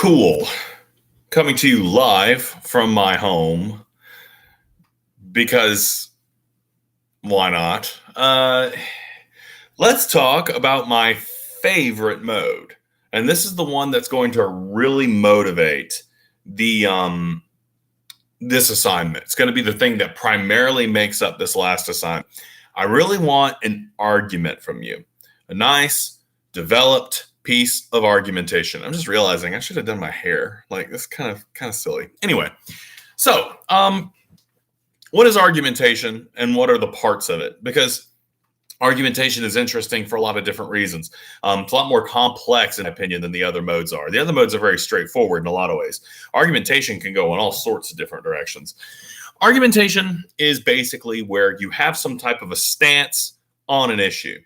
Cool. Coming to you live from my home because why not? Let's talk about my favorite mode. And this is the one that's going to really motivate the this assignment. It's going to be the thing that primarily makes up this last assignment. I really want an argument from you. A nice, developed piece of argumentation. I'm just realizing I should have done my hair. Like, that's kind of silly. Anyway, so what is argumentation and what are the parts of it? Because argumentation is interesting for a lot of different reasons. It's a lot more complex, in my opinion, than the other modes are. The other modes are very straightforward in a lot of ways. Argumentation can go in all sorts of different directions. Argumentation is basically where you have some type of a stance on an issue.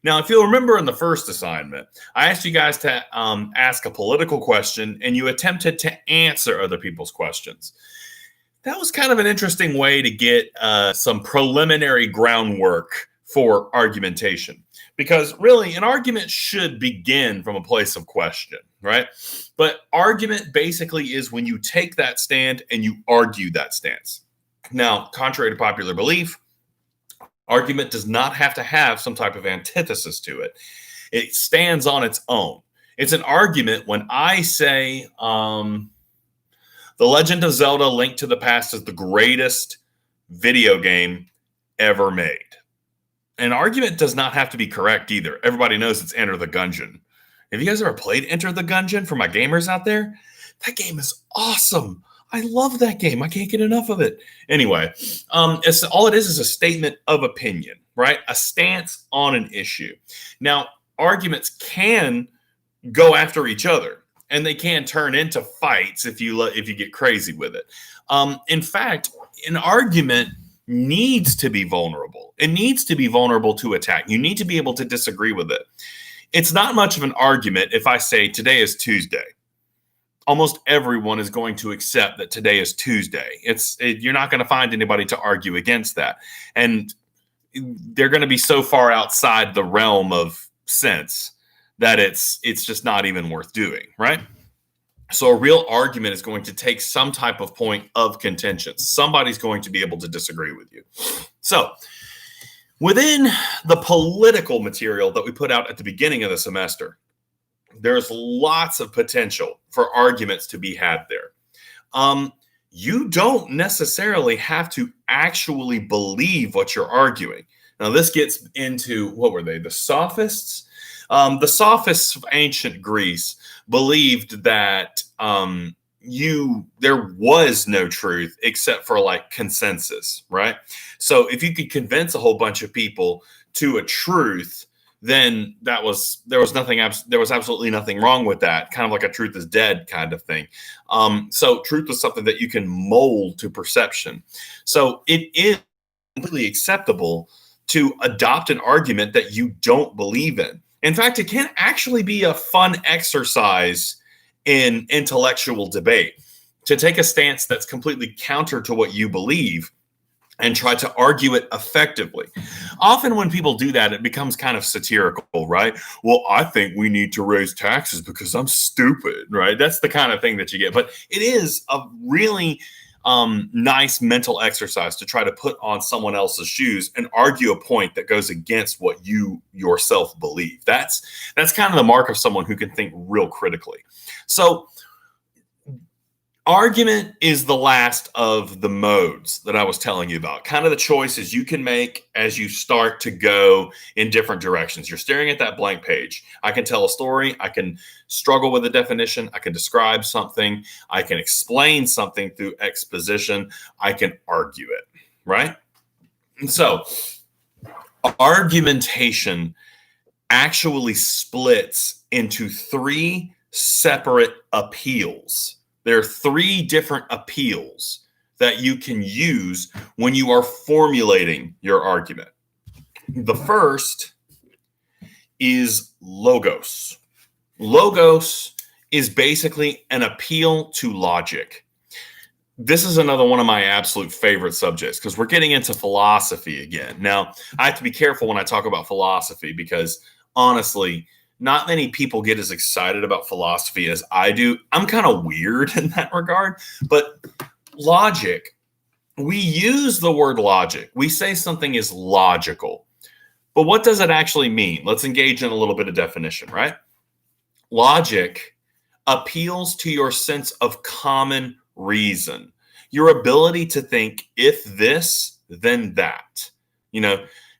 Now, if you'll remember in the first assignment, I asked you guys to ask a political question, and you attempted to answer other people's questions. That was kind of an interesting way to get some preliminary groundwork for argumentation, because really an argument should begin from a place of question, right? But argument basically is when you take that stand and you argue that stance. Now, contrary to popular belief, argument does not have to have some type of antithesis to it. It stands on its own. It's an argument when I say The Legend of Zelda: Link to the Past is the greatest video game ever made. An argument does not have to be correct either. Everybody knows it's Enter the Gungeon. Have you guys ever played Enter the Gungeon for my gamers out there? That game is awesome. I love that game. I can't get enough of it. Anyway, all it is a statement of opinion, right? A stance on an issue. Now, arguments can go after each other, and they can turn into fights if you get crazy with it. In fact, an argument needs to be vulnerable. It needs to be vulnerable to attack. You need to be able to disagree with it. It's not much of an argument if I say today is Tuesday. Almost everyone is going to accept that today is Tuesday. You're not going to find anybody to argue against that. And they're going to be so far outside the realm of sense that it's just not even worth doing, right? So a real argument is going to take some type of point of contention. Somebody's going to be able to disagree with you. So within the political material that we put out at the beginning of the semester, there's lots of potential for arguments to be had there. You don't necessarily have to actually believe what you're arguing. Now, this gets into, what were they? The Sophists? The Sophists of ancient Greece believed that there was no truth except for like consensus, right? So if you could convince a whole bunch of people to a truth, then there was absolutely nothing wrong with that. Kind of like a truth is dead kind of thing. So truth is something that you can mold to perception. So it is completely acceptable to adopt an argument that you don't believe in. In fact, it can actually be a fun exercise in intellectual debate to take a stance that's completely counter to what you believe and try to argue it effectively. Often when people do that, it becomes kind of satirical, right? Well, I think we need to raise taxes because I'm stupid, right? That's the kind of thing that you get. But it is a really nice mental exercise to try to put on someone else's shoes and argue a point that goes against what you yourself believe. That's kind of the mark of someone who can think real critically. So argument is the last of the modes that I was telling you about. Kind of the choices you can make as you start to go in different directions. You're staring at that blank page. I can tell a story. I can struggle with a definition. I can describe something. I can explain something through exposition. I can argue it, right? And so argumentation actually splits into three separate appeals. There are three different appeals that you can use when you are formulating your argument. The first is logos. Logos is basically an appeal to logic. This is another one of my absolute favorite subjects because we're getting into philosophy again. Now, I have to be careful when I talk about philosophy because honestly, not many people get as excited about philosophy as I do. I'm kind of weird in that regard, but logic, we use the word logic. We say something is logical, but what does it actually mean? Let's engage in a little bit of definition, right? Logic appeals to your sense of common reason, your ability to think if this, then that,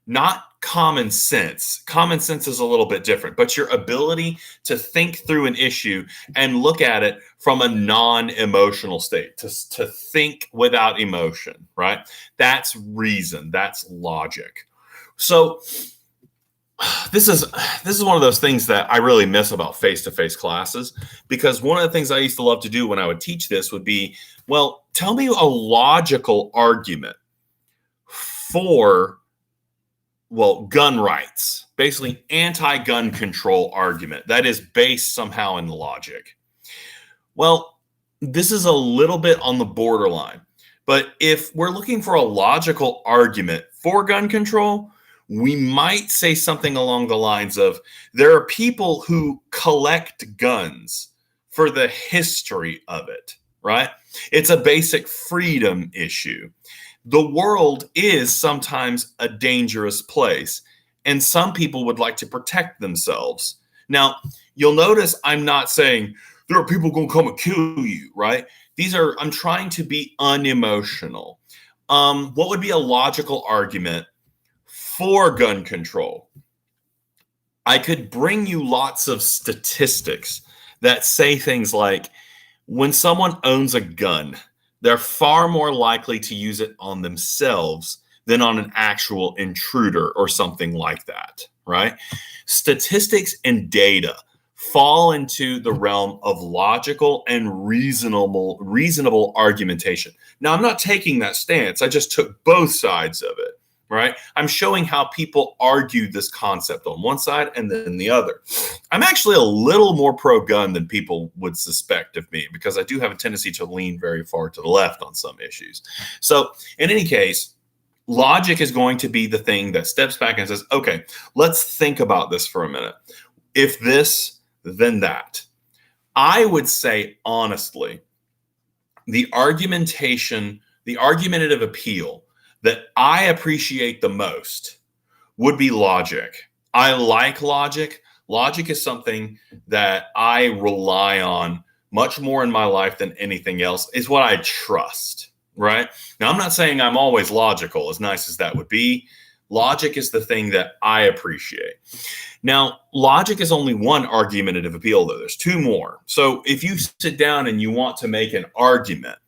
not common sense. Common sense is a little bit different, but your ability to think through an issue and look at it from a non-emotional state, to think without emotion, right? That's reason. That's logic. So this is one of those things that I really miss about face-to-face classes, because one of the things I used to love to do when I would teach this would be, well, tell me a logical argument for, gun rights, basically anti-gun control argument that is based somehow in logic. Well, this is a little bit on the borderline, but if we're looking for a logical argument for gun control, we might say something along the lines of, there are people who collect guns for the history of it, right? It's a basic freedom issue. The world is sometimes a dangerous place, and some people would like to protect themselves. Now, you'll notice I'm not saying there are people going to come and kill you, right? I'm trying to be unemotional. What would be a logical argument for gun control? I could bring you lots of statistics that say things like, when someone owns a gun, they're far more likely to use it on themselves than on an actual intruder or something like that, right? Statistics and data fall into the realm of logical and reasonable argumentation. Now, I'm not taking that stance. I just took both sides of it, right? I'm showing how people argue this concept on one side and then the other. I'm actually a little more pro-gun than people would suspect of me, because I do have a tendency to lean very far to the left on some issues. So in any case, logic is going to be the thing that steps back and says, okay, let's think about this for a minute. If this, then that. I would say, honestly, the argumentation, the argumentative appeal that I appreciate the most would be logic. I like logic. Logic is something that I rely on much more in my life than anything else. Is what I trust, right? Now, I'm not saying I'm always logical, as nice as that would be. Logic is the thing that I appreciate. Now, logic is only one argumentative appeal, though. There's two more. So if you sit down and you want to make an argument,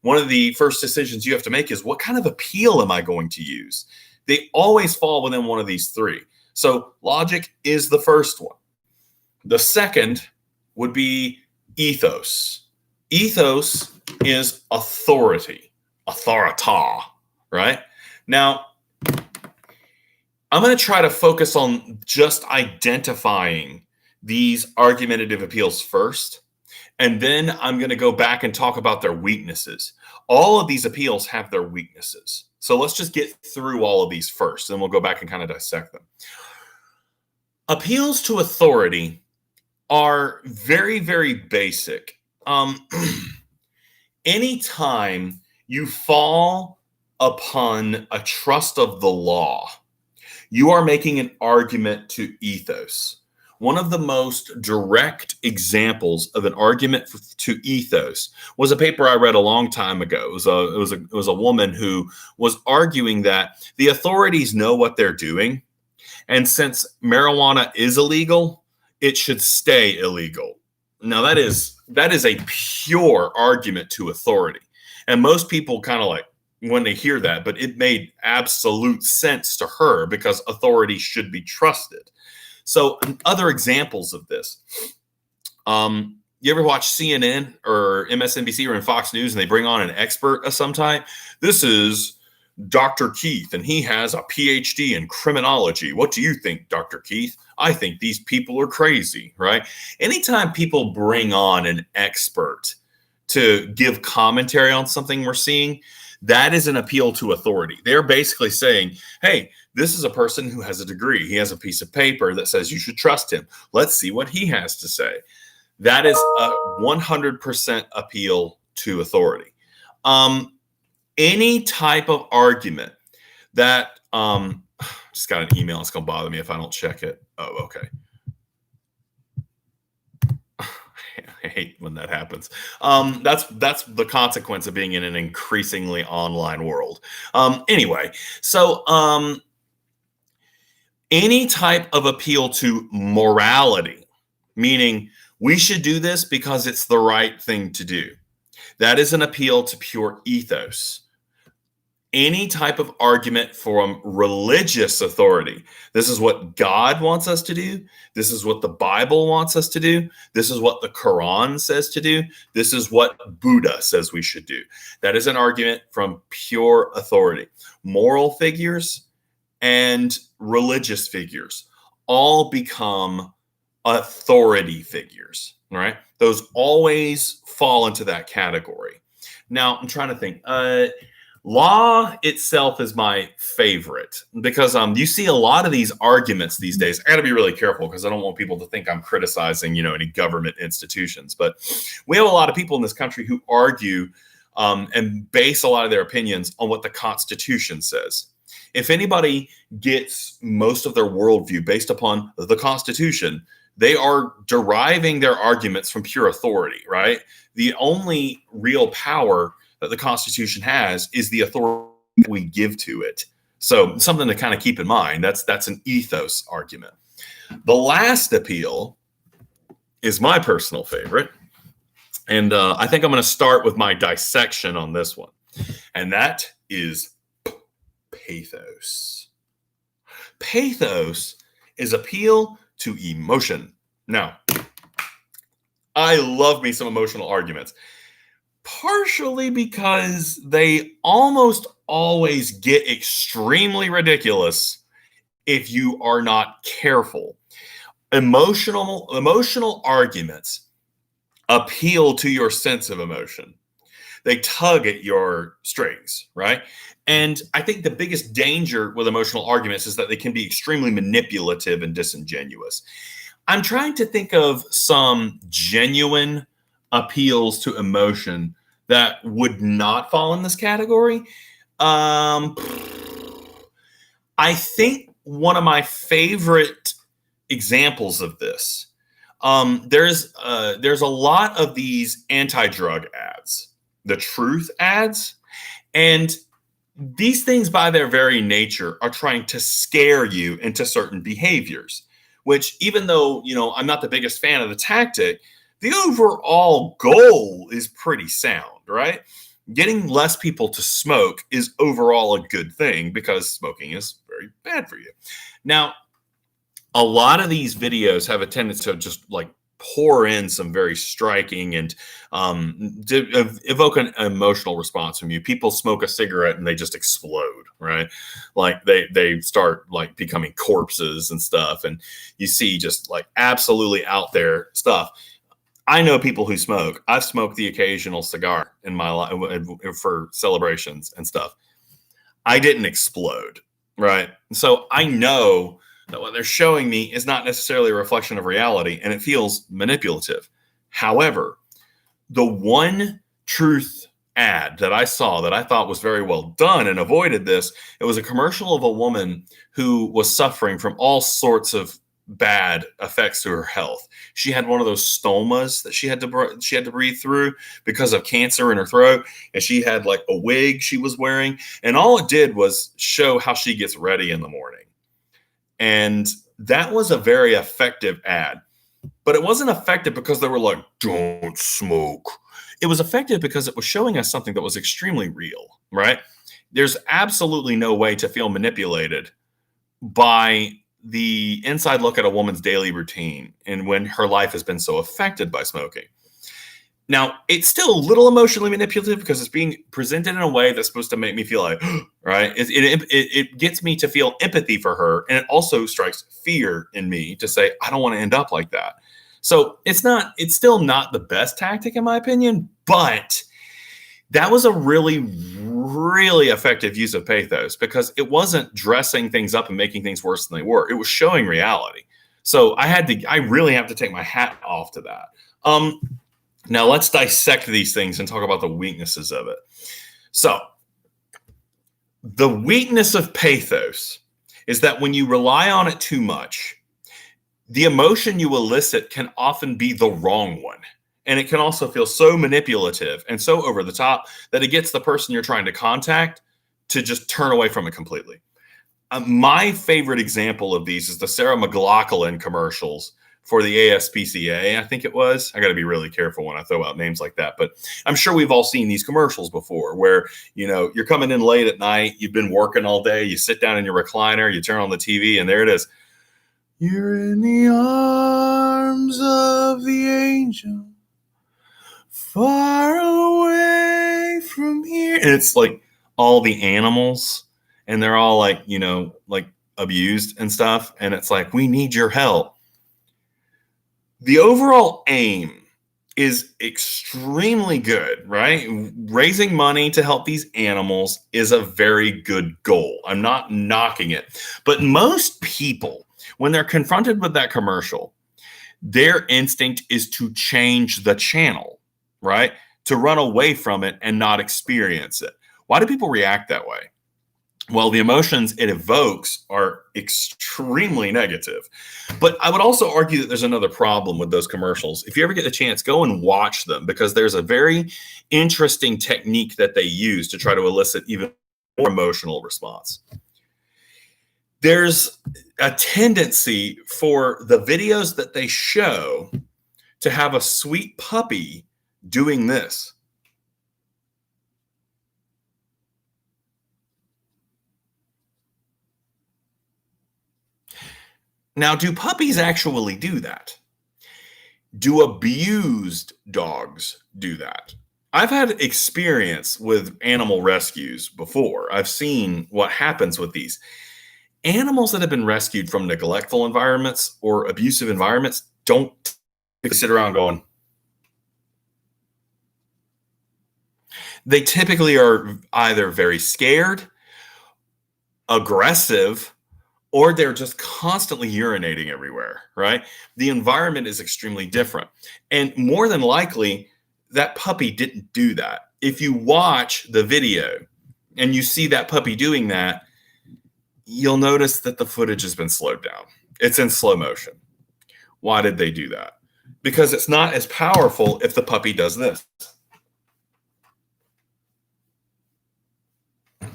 one of the first decisions you have to make is, what kind of appeal am I going to use? They always fall within one of these three. So logic is the first one. The second would be ethos. Ethos is authority, authorita, right? Now, I'm going to try to focus on just identifying these argumentative appeals first, and then I'm going to go back and talk about their weaknesses. All of these appeals have their weaknesses. So let's just get through all of these first, and we'll go back and kind of dissect them. Appeals to authority are very, very basic. Anytime you fall upon a trust of the law, you are making an argument to ethos. One of the most direct examples of an argument to ethos was a paper I read a long time ago. It was a woman who was arguing that the authorities know what they're doing, and since marijuana is illegal, it should stay illegal. Now that is a pure argument to authority, and most people kind of like when they hear that, but it made absolute sense to her because authority should be trusted. So other examples of this, you ever watch CNN or MSNBC or in Fox News and they bring on an expert of some type? This is Dr. Keith, and he has a PhD in criminology. What do you think, Dr. Keith? I think these people are crazy, right? Anytime people bring on an expert to give commentary on something we're seeing, That is an appeal to authority. They're basically saying, hey, this is a person who has a degree. He has a piece of paper that says you should trust him. Let's see what he has to say. That is a 100% appeal to authority. Any type of argument that just got an email. It's going to bother me if I don't check it. Oh, okay. I hate when that happens. That's the consequence of being in an increasingly online world. Anyway, so any type of appeal to morality, meaning we should do this because it's the right thing to do. That is an appeal to pure ethos. Any type of argument from religious authority. This is what God wants us to do. This is what the Bible wants us to do. This is what the Quran says to do. This is what Buddha says we should do. That is an argument from pure authority. Moral figures and religious figures all become authority figures, right? Those always fall into that category. Now, I'm trying to think. Law itself is my favorite because you see a lot of these arguments these days. I got to be really careful because I don't want people to think I'm criticizing, any government institutions. But we have a lot of people in this country who argue and base a lot of their opinions on what the Constitution says. If anybody gets most of their worldview based upon the Constitution, they are deriving their arguments from pure authority, right? The only real power that the Constitution has is the authority we give to it. So something to kind of keep in mind. That's an ethos argument. The last appeal is my personal favorite. And I think I'm going to start with my dissection on this one. And that is pathos. Pathos is appeal to emotion. Now, I love me some emotional arguments. Partially because they almost always get extremely ridiculous if you are not careful. Emotional arguments appeal to your sense of emotion. They tug at your strings, right? And I think the biggest danger with emotional arguments is that they can be extremely manipulative and disingenuous. I'm trying to think of some genuine appeals to emotion that would not fall in this category. I think one of my favorite examples of this, there's a lot of these anti-drug ads, the truth ads, and these things by their very nature are trying to scare you into certain behaviors, which even though, I'm not the biggest fan of the tactic, the overall goal is pretty sound, right? Getting less people to smoke is overall a good thing because smoking is very bad for you. Now, a lot of these videos have a tendency to just like pour in some very striking and evoke an emotional response from you. People smoke a cigarette and they just explode, right? Like they start like becoming corpses and stuff. And you see just like absolutely out there stuff. I know people who smoke. I've smoked the occasional cigar in my life for celebrations and stuff. I didn't explode, right? So I know that what they're showing me is not necessarily a reflection of reality, and it feels manipulative. However, the one truth ad that I saw that I thought was very well done and avoided this, it was a commercial of a woman who was suffering from all sorts of bad effects to her health. She had one of those stomas that she had to breathe through because of cancer in her throat, and she had like a wig she was wearing, and all it did was show how she gets ready in the morning. And that was a very effective ad. But it wasn't effective because they were like, don't smoke. It was effective because it was showing us something that was extremely real, right? There's absolutely no way to feel manipulated by the inside look at a woman's daily routine and when her life has been so affected by smoking. Now, it's still a little emotionally manipulative because it's being presented in a way that's supposed to make me feel like, right? It gets me to feel empathy for her. And it also strikes fear in me to say, I don't want to end up like that. So it's still not the best tactic in my opinion, but that was a really, really effective use of pathos because it wasn't dressing things up and making things worse than they were. It was showing reality. So I really have to take my hat off to that. Now let's dissect these things and talk about the weaknesses of it. So the weakness of pathos is that when you rely on it too much, the emotion you elicit can often be the wrong one. And it can also feel so manipulative and so over the top that it gets the person you're trying to contact to just turn away from it completely. My favorite example of these is the Sarah McLachlan commercials for the ASPCA, I think it was. I got to be really careful when I throw out names like that. But I'm sure we've all seen these commercials before where, you're coming in late at night, you've been working all day, you sit down in your recliner, you turn on the TV, and there it is. You're in the arms of the angel, far away from here. And it's like all the animals, and they're all like, like abused and stuff. And it's like, we need your help. The overall aim is extremely good, right? Raising money to help these animals is a very good goal. I'm not knocking it. But most people, when they're confronted with that commercial, their instinct is to change the channel, right? To run away from it and not experience it. Why do people react that way? Well, the emotions it evokes are extremely negative. But I would also argue that there's another problem with those commercials. If you ever get the chance, go and watch them because there's a very interesting technique that they use to try to elicit even more emotional response. There's a tendency for the videos that they show to have a sweet puppy doing this. Now, do puppies actually do that? Do abused dogs do that? I've had experience with animal rescues before. I've seen what happens with these. Animals that have been rescued from neglectful environments or abusive environments don't sit around going. They typically are either very scared, aggressive, or they're just constantly urinating everywhere, right? The environment is extremely different. And more than likely, that puppy didn't do that. If you watch the video and you see that puppy doing that, you'll notice that the footage has been slowed down. It's in slow motion. Why did they do that? Because it's not as powerful if the puppy does this.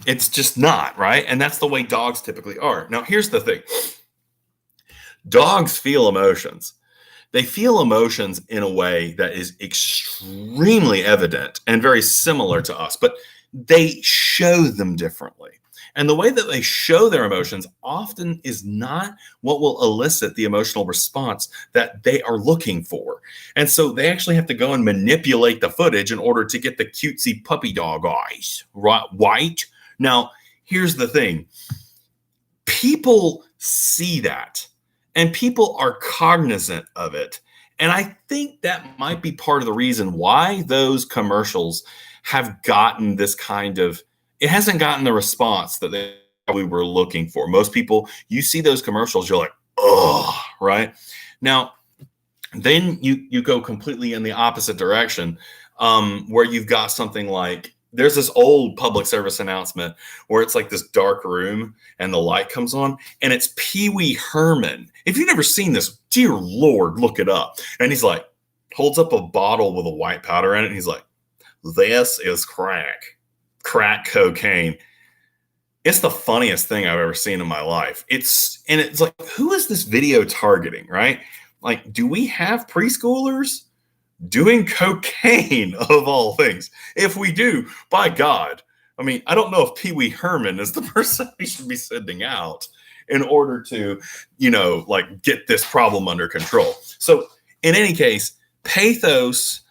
It's just not, right? And that's the way dogs typically are. Now, here's the thing. Dogs feel emotions. They feel emotions in a way that is extremely evident and very similar to us, but they show them differently. And the way that they show their emotions often is not what will elicit the emotional response that they are looking for. And so they actually have to go and manipulate the footage in order to get the cutesy puppy dog eyes right. Now, here's the thing. People see that, and people are cognizant of it. And I think that might be part of the reason why those commercials have gotten this kind of, it hasn't gotten the response that we were looking for. Most people, you see those commercials, you're like, oh, right? Now, then you go completely in the opposite direction, where you've got something like, there's this old public service announcement where it's like this dark room and the light comes on and it's Pee Wee Herman. If you've never seen this, dear Lord, look it up. And he's like, holds up a bottle with a white powder in it. And he's like, this is crack cocaine. It's the funniest thing I've ever seen in my life. It's like, who is this video targeting, right? Like, do we have preschoolers doing cocaine of all things? If we do, by God, I mean, I don't know if Pee Wee Herman is the person we should be sending out in order to, like get this problem under control. So in any case, Pathos,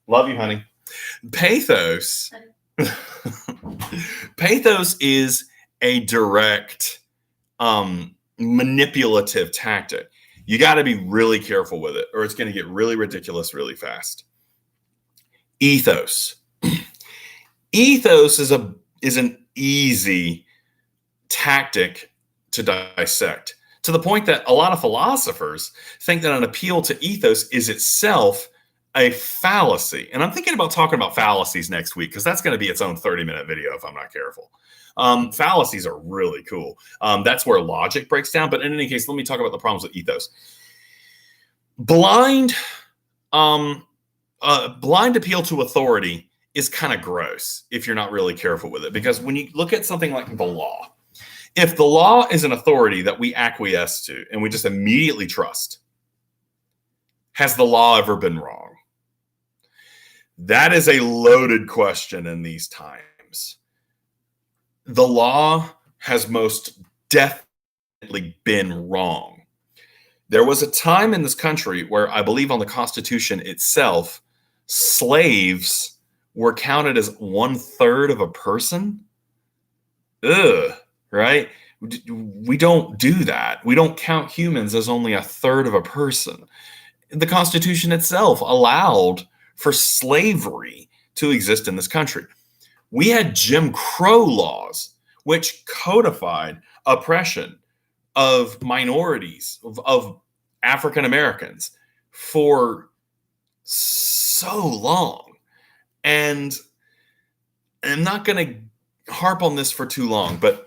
love you, honey. Pathos is a direct manipulative tactic. You got to be really careful with it, or it's going to get really ridiculous really fast. Ethos. Ethos is is an easy tactic to dissect, to the point that a lot of philosophers think that an appeal to ethos is itself a fallacy. And I'm thinking about talking about fallacies next week, because that's going to be its own 30-minute video if I'm not careful. Fallacies are really cool. That's where logic breaks down. But in any case, let me talk about the problems with ethos. Blind appeal to authority is kind of gross if you're not really careful with it. Because when you look at something like the law, if the law is an authority that we acquiesce to and we just immediately trust, has the law ever been wrong? That is a loaded question in these times. The law has most definitely been wrong. There was a time in this country where I believe on the Constitution itself, slaves were counted as 1/3 of a person. Ugh, right? We don't do that. We don't count humans as only 1/3 of a person. The Constitution itself allowed for slavery to exist in this country. We had Jim Crow laws, which codified oppression of minorities, of African Americans for so long. And I'm not going to harp on this for too long, but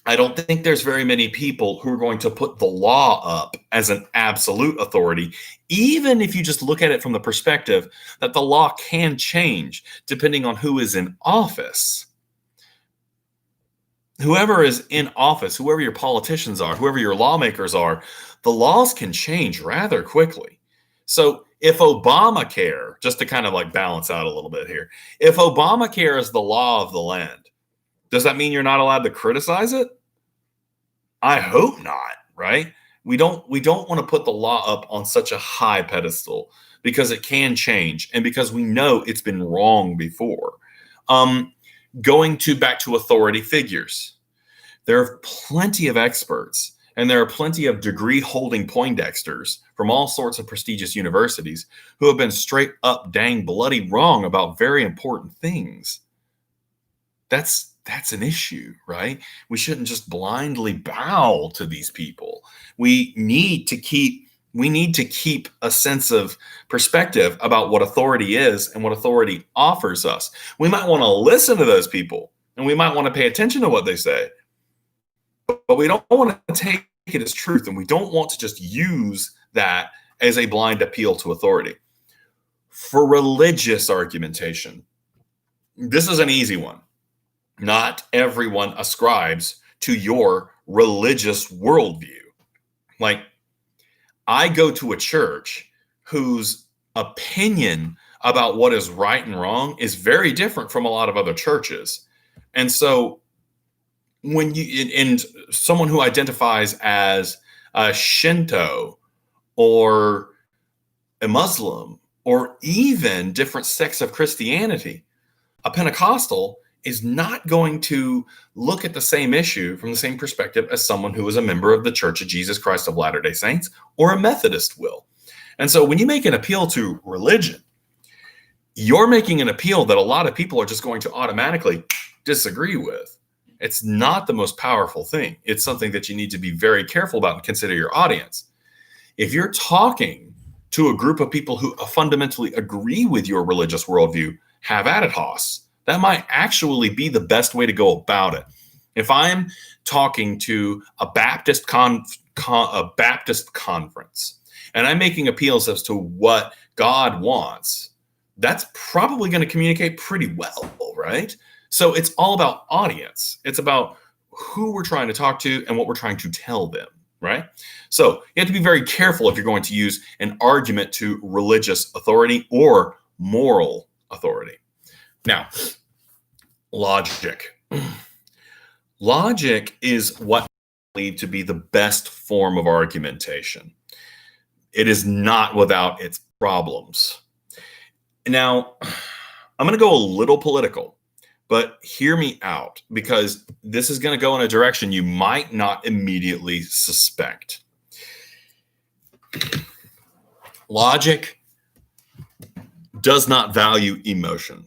I don't think there's very many people who are going to put the law up as an absolute authority, even if you just look at it from the perspective that the law can change depending on who is in office. Whoever is in office, whoever your politicians are, whoever your lawmakers are, the laws can change rather quickly. So if Obamacare, just to kind of like balance out a little bit here, if Obamacare is the law of the land, does that mean you're not allowed to criticize it? I hope not, right? We don't want to put the law up on such a high pedestal, because it can change and because we know it's been wrong before. Going back to authority figures, there are plenty of experts and there are plenty of degree-holding Poindexters from all sorts of prestigious universities who have been straight up dang bloody wrong about very important things. That's an issue, right? We shouldn't just blindly bow to these people. We need to keep a sense of perspective about what authority is and what authority offers us. We might want to listen to those people and we might want to pay attention to what they say, but we don't want to take it as truth, and we don't want to just use that as a blind appeal to authority. For religious argumentation, this is an easy one. Not everyone ascribes to your religious worldview. Like, I go to a church whose opinion about what is right and wrong is very different from a lot of other churches. And so when and someone who identifies as a Shinto or a Muslim or even different sects of Christianity, a Pentecostal is not going to look at the same issue from the same perspective as someone who is a member of the Church of Jesus Christ of Latter-day Saints or a Methodist will. And so when you make an appeal to religion, you're making an appeal that a lot of people are just going to automatically disagree with. It's not the most powerful thing. It's something that you need to be very careful about and consider your audience. If you're talking to a group of people who fundamentally agree with your religious worldview, have at it, Hoss. That might actually be the best way to go about it. If I'm talking to a Baptist conference and I'm making appeals as to what God wants, that's probably going to communicate pretty well, right? So it's all about audience. It's about who we're trying to talk to and what we're trying to tell them, right? So you have to be very careful if you're going to use an argument to religious authority or moral authority. Now, logic. Logic is what I believe to be the best form of argumentation. It is not without its problems. Now, I'm going to go a little political, but hear me out, because this is going to go in a direction you might not immediately suspect. Logic does not value emotion.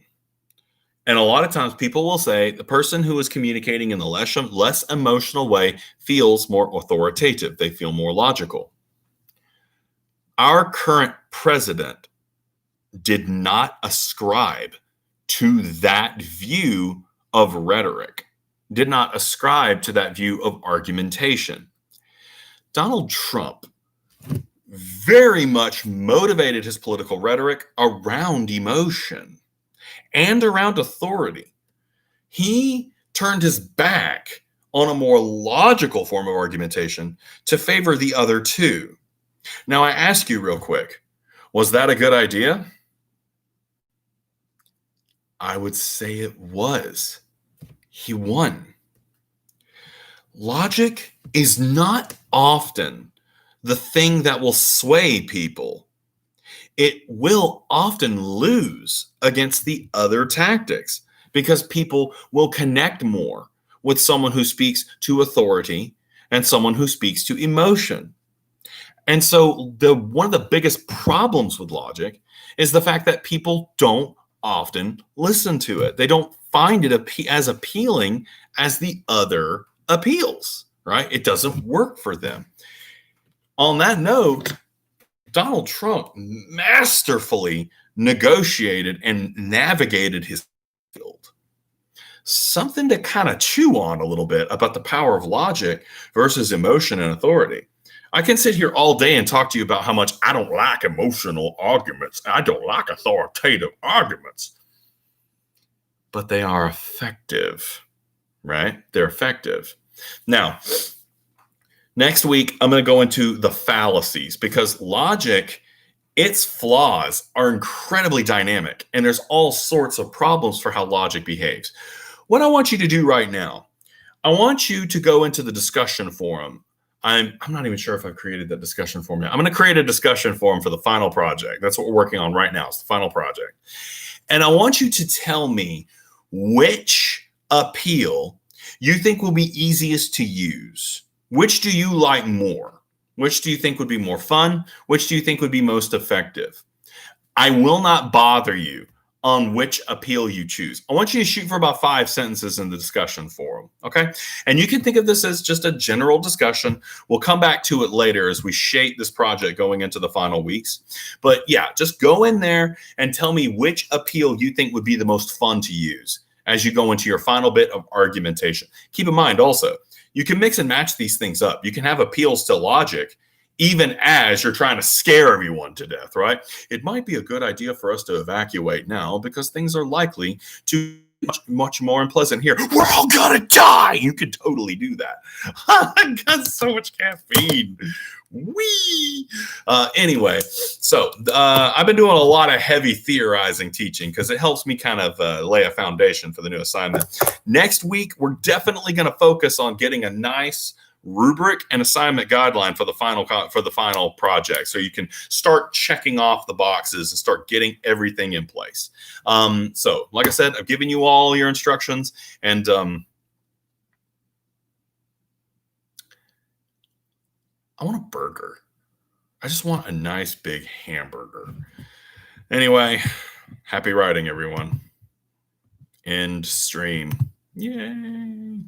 And a lot of times people will say the person who is communicating in the less emotional way feels more authoritative. They feel more logical. Our current president did not ascribe to that view of rhetoric, did not ascribe to that view of argumentation. Donald Trump very much motivated his political rhetoric around emotion and around authority. He turned his back on a more logical form of argumentation to favor the other two. Now, I ask you real quick, was that a good idea? I would say it was. He won. Logic is not often the thing that will sway people. It will often lose against the other tactics because people will connect more with someone who speaks to authority and someone who speaks to emotion. And so one of the biggest problems with logic is the fact that people don't often listen to it. They don't find it as appealing as the other appeals, right? It doesn't work for them. On that note, Donald Trump masterfully negotiated and navigated his field. Something to kind of chew on a little bit about the power of logic versus emotion and authority. I can sit here all day and talk to you about how much I don't like emotional arguments. I don't like authoritative arguments. But they are effective, right? They're effective. Now, next week, I'm going to go into the fallacies because logic, its flaws are incredibly dynamic, and there's all sorts of problems for how logic behaves. What I want you to do right now, I want you to go into the discussion forum. I'm not even sure if I've created that discussion forum yet. I'm going to create a discussion forum for the final project. That's what we're working on right now. It's the final project. And I want you to tell me which appeal you think will be easiest to use. Which do you like more? Which do you think would be more fun? Which do you think would be most effective? I will not bother you on which appeal you choose. I want you to shoot for about 5 sentences in the discussion forum, okay? And you can think of this as just a general discussion. We'll come back to it later as we shape this project going into the final weeks. But yeah, just go in there and tell me which appeal you think would be the most fun to use as you go into your final bit of argumentation. Keep in mind also, you can mix and match these things up. You can have appeals to logic even as you're trying to scare everyone to death, right? It might be a good idea for us to evacuate now because things are likely to be much more unpleasant here. We're all gonna die. You could totally do that. I got so much caffeine. Wee. Anyway, so I've been doing a lot of heavy theorizing teaching because it helps me kind of lay a foundation for the new assignment. Next week, we're definitely going to focus on getting a nice rubric and assignment guideline for the final project, so you can start checking off the boxes and start getting everything in place. So, like I said, I've given you all your instructions, and I want a burger. I just want a nice big hamburger. Anyway, happy writing, everyone. End stream. Yay.